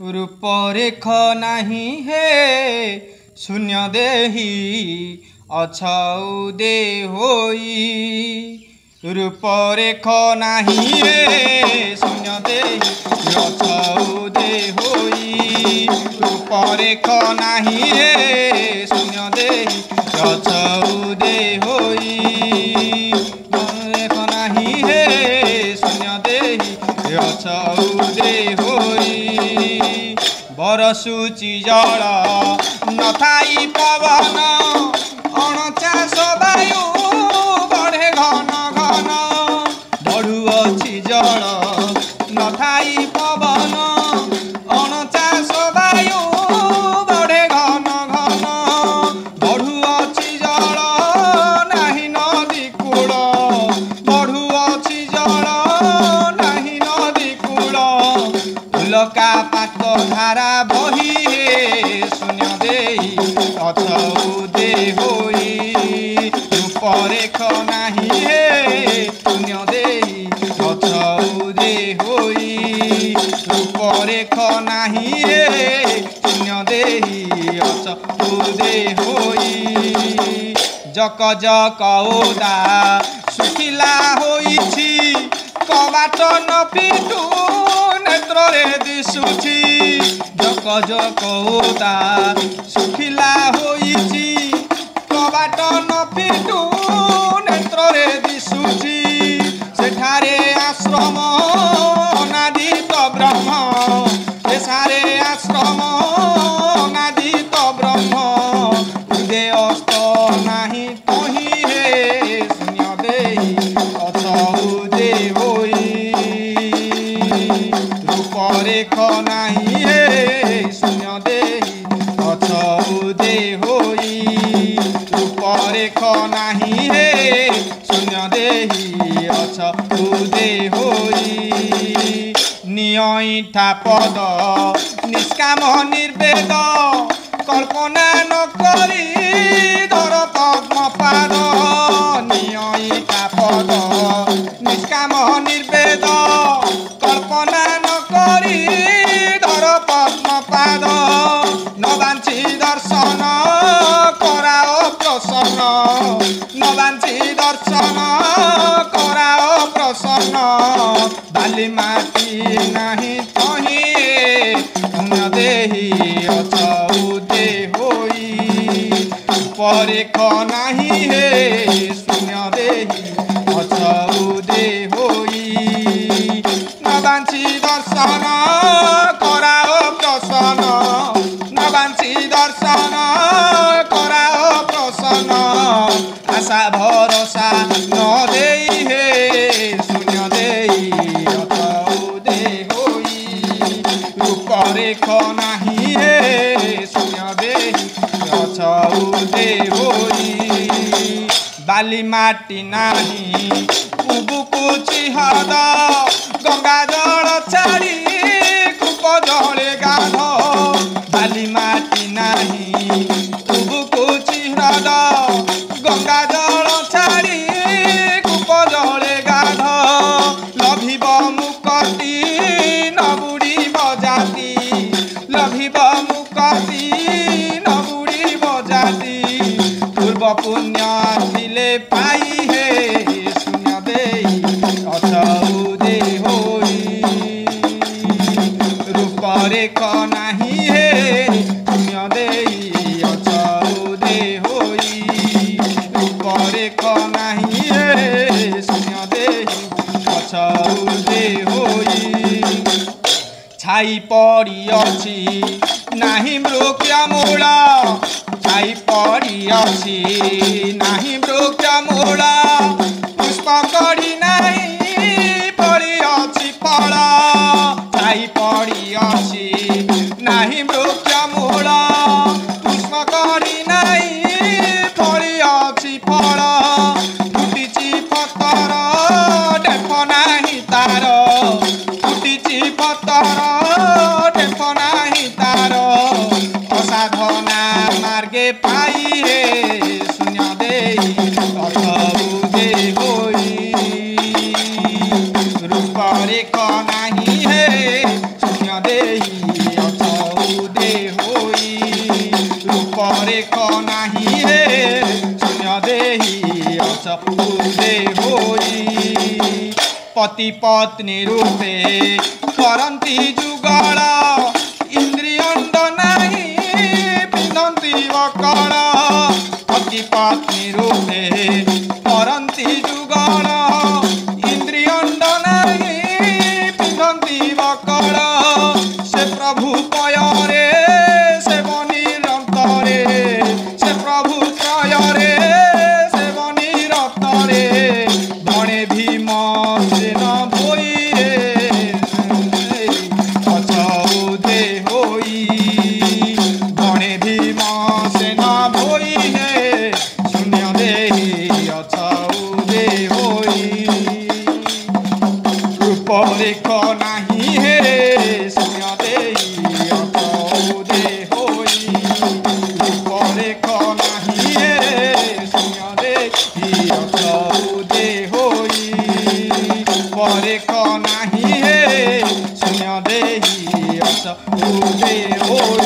रूपरेख नाही हे शून्य देही अछौ दे होई। रूपरेख नाही हे शून्य देही अछौ दे होई। रूपरेख नाही हे शून्य देही अछौ दे होई। रूपरेख नाही हे शून्य देही अछौ दे होई। बरसुची जल नथाई पवन अणचाष वायु बढ़े घन घन। बढ़ुअछि जल नथाई पवन अणचाष वायु बढ़े घन घन। बढ़ुअछि जल नाही नदी कूल बढ़ुअछि जल नाही नदी कूल। उल्का पात धारा बही हे शून्य देही अछौ दे होई। रूपरेख नाही हे शून्य देही अछौ दे होई। रूपरेख नाही हे शून्य देही अछौ दे होई। जक जक ओदा सुखिला होइछि कबाट न पिटु नेत्रे दिशुछि। जक जक ओदा सुखिला होइछि कबाट न पिटु नेत्रे दिशुछि। सेठारे आश्रम अनादित ब्रह्म सेठारे आश्रम अनादित ब्रह्म। हृदय अस्त नाही तहि हे शून्य देही अछौ दे होई। रूपरेख नाही हे शून्य देही अछौ दे होई। रूपरेख नाही हे शून्य देही अछौ दे होई। नियइठा पद निष्काम निर्वेद कल्पना न करी धर पद्म पाद। नियइठा पद निष्काम निर्वेद कल्पना न करी धर पद्म पाद। न बांछी दर्शन कराओ प्रसन्न न बांछी दर्शन कराओ प्रसन्न। बाली माटी नाही तहि शून्य देही अछौ दे होई। रूपरेख नाही हे शून्य देही अछौ दे होई। न बांछी दर्शन कराओ प्रसन्न न बांछी दर्शन कराओ प्रसन्न। आशा भरोसा न देई हे शून्य देही अछौ दे होई। रूपरेख नाही हे शून्य देही अछौ दे होई। बाली माटी नाही उबुकुछि हद गंगा जल छाड़ी कूप जले गाध। बाली माटी नाही उबुकुछि हद गंगा जल छाड़ी कूप जले गाध। लभिब मुक्ति न बुड़ीब जाति लभिब मुक्ति न बुड़ीब जाति। पूर्व पुण्य थिले पाई हे शून्य देही अछौ दे होई। रूपरेख नाही हे शून्य देही अछौ दे होई। रूपरेख नाही हे शून्य देही अछौ दे होई। छाई पड़ी अछि नाही वृक्ष मूल छाई पड़ी अछि नाही वृक्ष मूल। पुष्प कड़ी नाही पड़ी अछि फल छाई पड़ी अछि नाही वृक्ष मूल। पुष्प कड़ी नाही पड़ी अछि फल। फुटिछि पतर डेफ नाही तार फुटिछि पतर डेफ नाही तार। असाधना मार्गे पाई हे शून्य देही अछौ दे होई। रूपरेख नाही हे शून्य देही पति पत्नी रूपे करंती जुगाड़ इंद्रियंड नहीं पिंधंती वकड़ पति पत्नी रूपे करंती जुगाड़ इंद्रियंड नहीं पिंधंती वकड़ से प्रभु पयरे से बनी रंतरे से प्रभु त्रयरे से बनी रतरे धणे भीम से न भोई रे अछौ दे होई धणे भीम से न भोई रे शून्य देही अछौ दे होई रूप रेख नाही हे शून्य देही अछौ दे होई रूप रेख नाही हे शून्य देही अछौ दे होई परेख नाही हे शून्य देही अछौ दे होई।